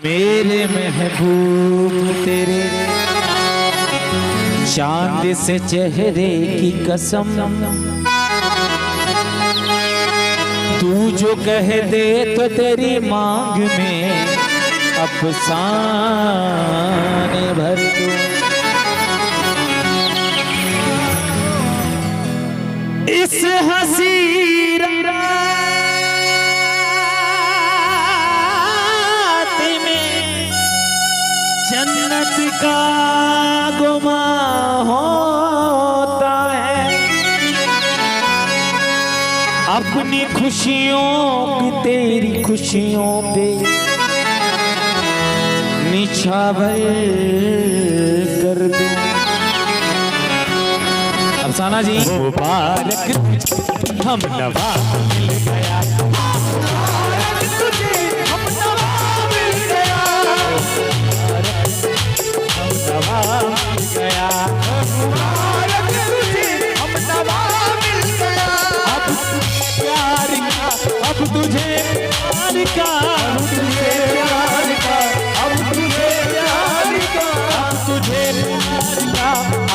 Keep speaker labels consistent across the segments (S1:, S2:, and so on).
S1: मेरे महबूब तेरे चांद से चेहरे की कसम, तू जो कह दे तो तेरी मांग में अफसाने भर दूं। इस हंसी रात में जन्नत का गुमा होता है, अपनी खुशियों की तेरी खुशियों पे निछावर कर दूं। अफसाना जी। मुबारक हम नवा मिल गया, मुबारक तुझे हम नवा मिल गया, हम नवा मिल गया, मुबारक तुझे हम नवा मिल गया। अब प्यार का, अब तुझे प्यार का, अब तुझे प्यार का, अब तुझे प्यार का, अब तुझे प्यार का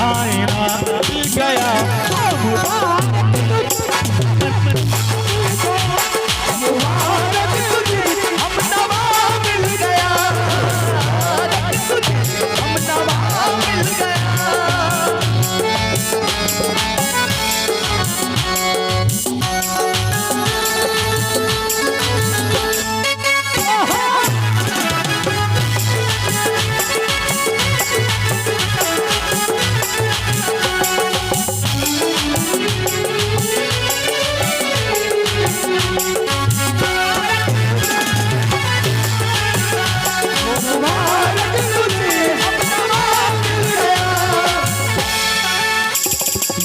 S1: आईना मिल गया। मुबारक तुझे हम नवा मिल गया, हम नवा मिल गया।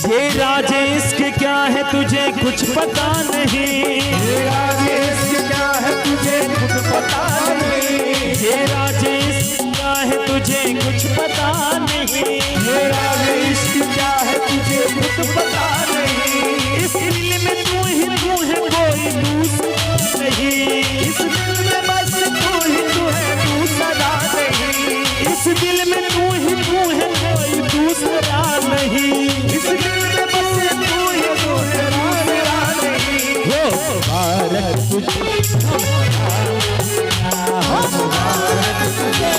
S1: ये राज़े इश्क क्या है तुझे कुछ पता नहीं, ये राज़े इश्क क्या है तुझे कुछ पता नहीं, ये राज़े इश्क क्या है तुझे कुछ पता नहीं, ये राज़े इश्क क्या है तुझे कुछ पता नहीं। इस दिल में तू है कोई दूसरा नहीं, इस दिल में बस तू है दूसरा नहीं, इस दिल में तू है कोई दूसरा नहीं, इस दिल में बस तू है दूसरा नहीं। हो मुबारक तुझे मुबारक तुझे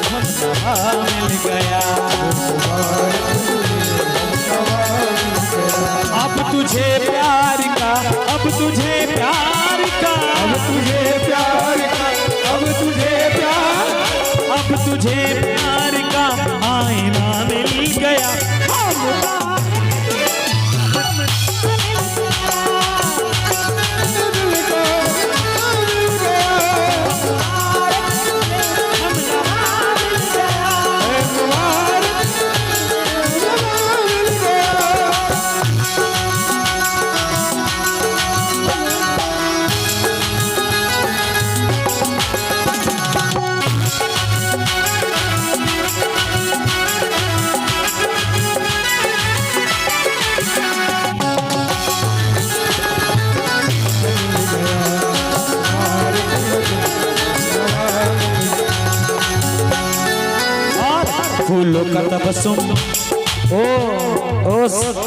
S1: हम नवा मिल गया, अब तुझे प्यार का, अब तुझे प्यार का, अब तुझे प्यार का, अब तुझे प्यार, अब तुझे प्यार का आईना मिल गया। फूलों का तबस्सुम, ओ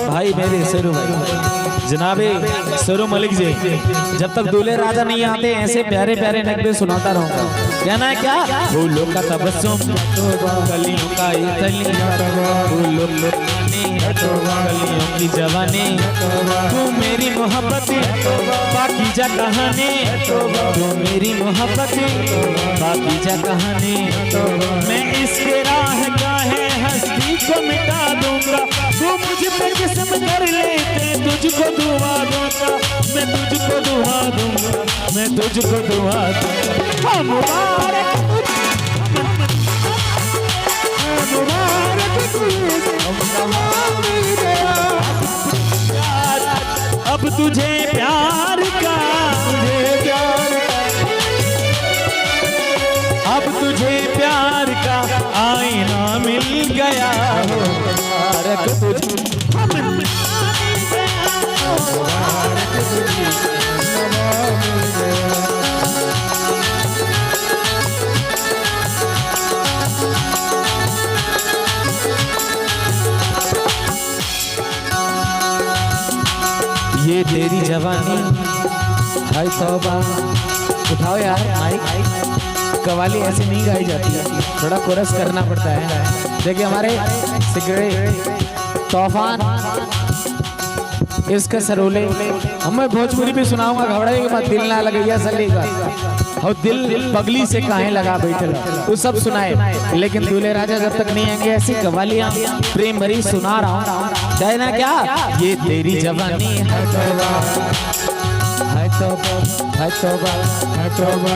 S1: भाई मेरे शेरू भाई, जनाबे शेरू मलिक जी, जब तक दूल्हे राजा नहीं आते ऐसे प्यारे प्यारे नगमे सुनाता रहूंगा। कहना है क्या? फूलों का तबस्सुम, कलियों का फूलों कलियों की जवानी, तू मेरी मोहब्बत पाकीज़ा कहानी, तू मेरी मोहब्बत पाकीज़ा कहानी। मैं इसके राह का है हस्ती को मिटा दूंगा, तू मुझ पे किस्म कर लेते तुझको दुआ दूंगा, मैं तुझको दुआ दूंगा, मैं तुझको दुआ दूंगा। मुबारक मुबारक तुझे हम नवा मिल गया, अब तुझे प्यार का, तुझे प्यार का, अब तुझे प्यार का आईना मिल गया। मुबारक तुझे हम नवा मिल गया, मुबारक तुझे नवा मिल गया। भाई तौबा उठाओ यार माइक। कवाली ऐसे नहीं गाई जाती है, थोड़ा कोरस करना पड़ता है। देखिए हमारे सिगरेट तूफान इसका सरोले हमें भोजपुरी भी सुनाऊंगा, घबराए के बाद दिल ना लगैया सलेगा और दिल पगली से काहे लगा बैठल वो सब सुनाए। लेकिन दूल्हे राजा जब तक नहीं आएंगे ऐसी कवालियां प्रेम भरी सुना रहा हूँ। चाहे ना क्या ये तेरी जवानी है तौबा है तौबा है तौबा है तौबा,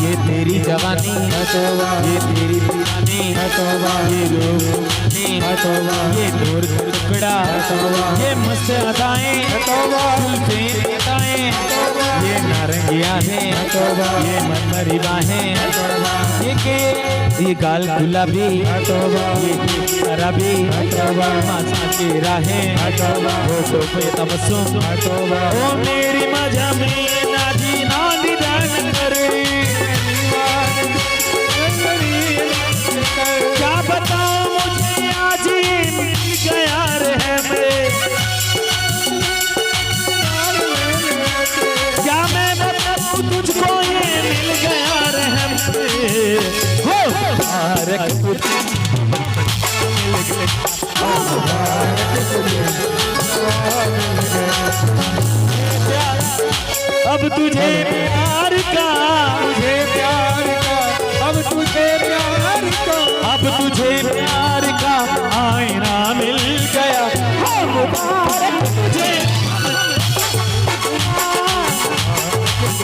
S1: ये तेरी जवानी है तौबा, ये तेरी दीवानी है तौबा, ये रूहानी है तौबा, ये नूर का टुकड़ा है तौबा, ये मस्त अदाएं है तौबा, जुल्फे अदाएं है तौबा, ये नारंगियां हैं तौबा, ये मनमरी बाहें है तौबा, ये गाल गुलाबी है तौबा, ये शराबी है तौबा, माथा की राहें है तौबा, वो पे तबस्सुम है तौबा, ओ मेरी मजा में नाजी नादी दान करे। क्या बताऊं मुझे आज मिल गया रहमे, क्या मैं बताऊं तुझको ये मिल गया रहमे, हो अब तुझे प्यार का, मुझे प्यार का, अब तुझे प्यार